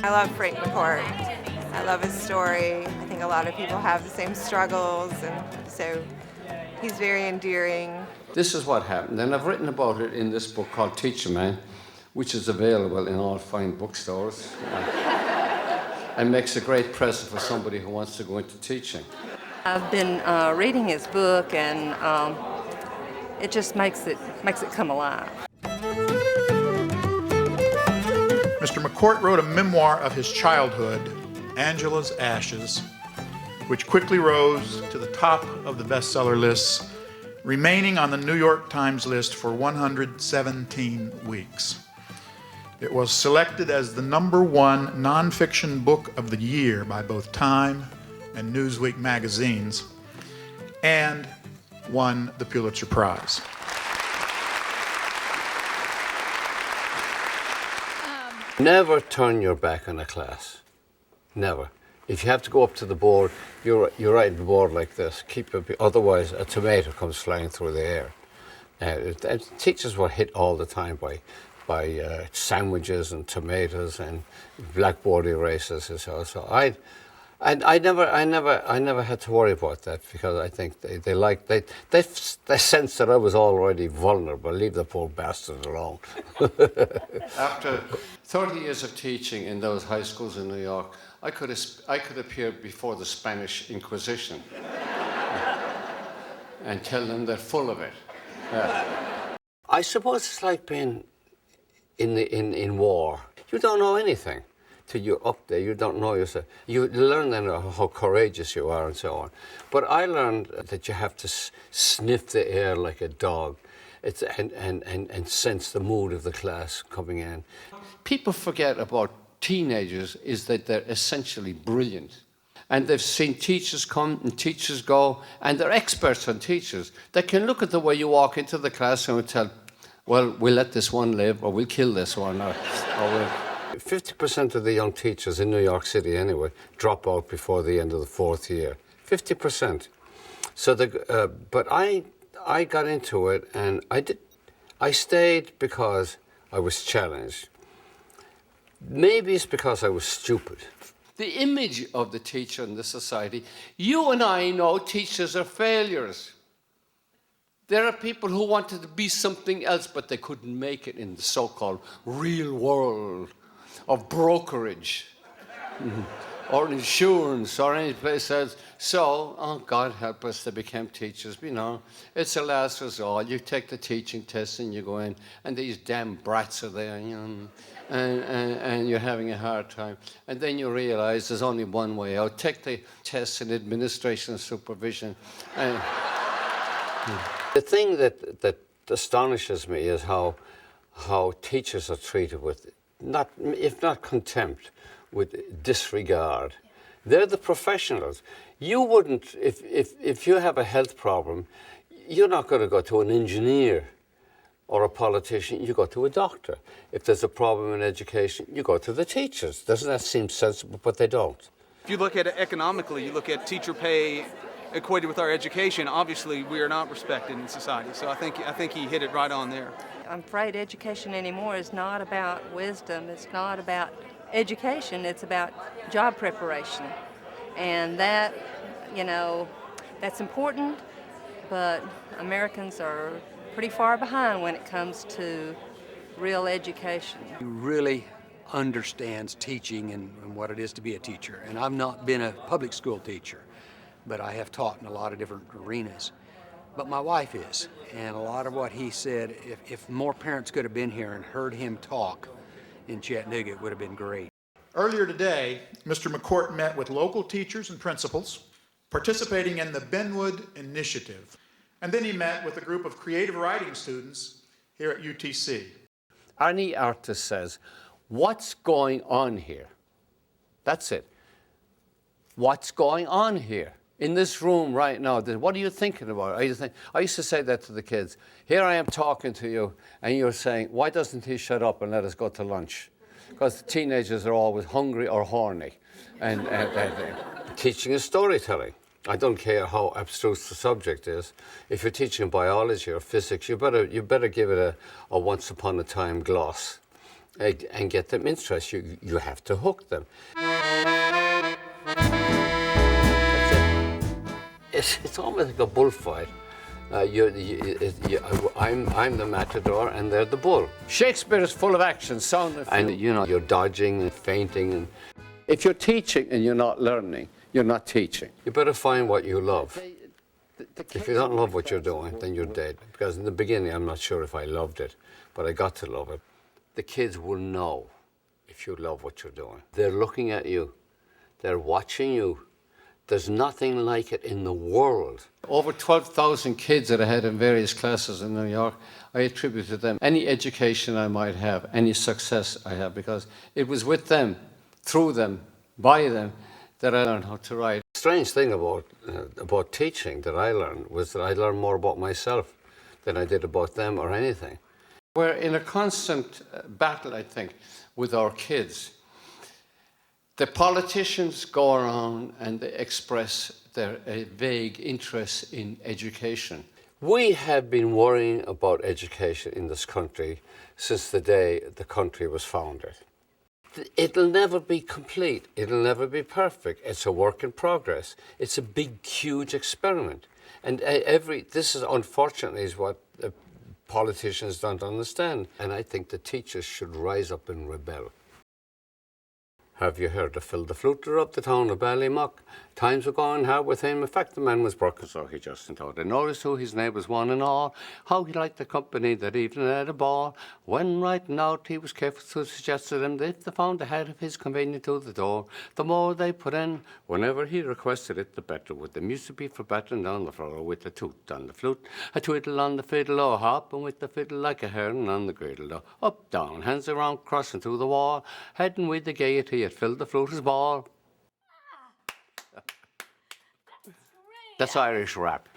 I love Frank McCourt. I love his story. I think a lot of people have the same struggles, and so he's very endearing. This is what happened, and I've written about it in this book called Teacher Man, which is available in all fine bookstores and makes a great present for somebody who wants to go into teaching. I've been reading his book, and it just makes it come alive. Mr. McCourt wrote a memoir of his childhood, Angela's Ashes, which quickly rose to the top of the bestseller lists, remaining on the New York Times list for 117 weeks. It was selected as the #1 nonfiction book of the year by both Time and Newsweek magazines, and won the Pulitzer Prize. Never turn your back on a class. Never. If you have to go up to the board, you're right the board like this. Otherwise, a tomato comes flying through the air. Teachers were hit all the time by sandwiches and tomatoes and blackboard erasers and so on. So I never had to worry about that, because I think they sensed that I was already vulnerable. Leave the poor bastard alone. After 30 years of teaching in those high schools in New York, I could appear before the Spanish Inquisition and tell them they're full of it. I suppose it's like being in war. You don't know anything till you're up there. You don't know yourself. You learn then how courageous you are and so on. But I learned that you have to sniff the air like a dog, and sense the mood of the class coming in. People forget about teenagers is that they're essentially brilliant. And they've seen teachers come and teachers go, and they're experts on teachers. They can look at the way you walk into the classroom and tell, well, we'll let this one live, or we'll kill this one, or we'll... 50% of the young teachers in New York City, anyway, drop out before the end of the 4th year. 50%. So, but I got into it, and I stayed because I was challenged. Maybe it's because I was stupid. The image of the teacher in the society, you and I know teachers are failures. There are people who wanted to be something else, but they couldn't make it in the so-called real world of brokerage or insurance or any place else. So, oh, God help us, they became teachers. You know, it's a last resort. You take the teaching test and you go in, and these damn brats are there, you know, and you're having a hard time. And then you realize there's only one way out. Take the tests in administration and supervision. The thing that astonishes me is how teachers are treated with, if not contempt, with disregard. They're the professionals. You wouldn't, if you have a health problem, you're not going to go to an engineer or a politician, you go to a doctor. If there's a problem in education, you go to the teachers. Doesn't that seem sensible? But they don't. If you look at it economically, you look at teacher pay equated with our education, obviously we are not respected in society. So I think he hit it right on there. I'm afraid education anymore is not about wisdom. It's not about education. It's about job preparation. And that, you know, that's important, but Americans are pretty far behind when it comes to real education. He really understands teaching and what it is to be a teacher. And I've not been a public school teacher, but I have taught in a lot of different arenas. But my wife is, and a lot of what he said, if more parents could have been here and heard him talk in Chattanooga, it would have been great. Earlier today, Mr. McCourt met with local teachers and principals participating in the Benwood Initiative. And then he met with a group of creative writing students here at UTC. Any artist says, what's going on here? That's it. What's going on here? In this room right now, what are you thinking about? I used to say that to the kids. Here I am talking to you, and you're saying, why doesn't he shut up and let us go to lunch? Because teenagers are always hungry or horny. And teaching is storytelling. I don't care how abstruse the subject is. If you're teaching biology or physics, you better give it a once upon a time gloss. and get them interested. You have to hook them. It's almost like a bullfight. I'm the matador and they're the bull. Shakespeare is full of action, sound and you're dodging and feinting. And if you're teaching and you're not learning, you're not teaching. You better find what you love. If you don't love what you're doing, then you're dead. Because in the beginning, I'm not sure if I loved it, but I got to love it. The kids will know if you love what you're doing. They're looking at you. They're watching you. There's nothing like it in the world. Over 12,000 kids that I had in various classes in New York, I attribute to them any education I might have, any success I have, because it was with them, through them, by them, that I learned how to write. The strange thing about teaching that I learned was that I learned more about myself than I did about them or anything. We're in a constant battle, I think, with our kids. The politicians go around and they express their vague interest in education. We have been worrying about education in this country since the day the country was founded. It'll never be complete. It'll never be perfect. It's a work in progress. It's a big, huge experiment. And this is unfortunately is what politicians don't understand. And I think the teachers should rise up and rebel. Have you heard of Phil the Fluter up the town of Ballymock? Times were going hard with him. In fact, the man was broken, so he just thought. I noticed who his neighbours one and all, how he liked the company that evening at a ball. When writing out, he was careful to suggest to them that if they found the head of his convenient to the door, the more they put in, whenever he requested it, the better would the music be for battering down the floor with a toot on the flute, a twiddle on the fiddle, or hopping with the fiddle like a heron on the griddle. Up, down, hands around, crossing through the wall, heading with the gaiety at Phil the Fluter's ball. That's Irish rap.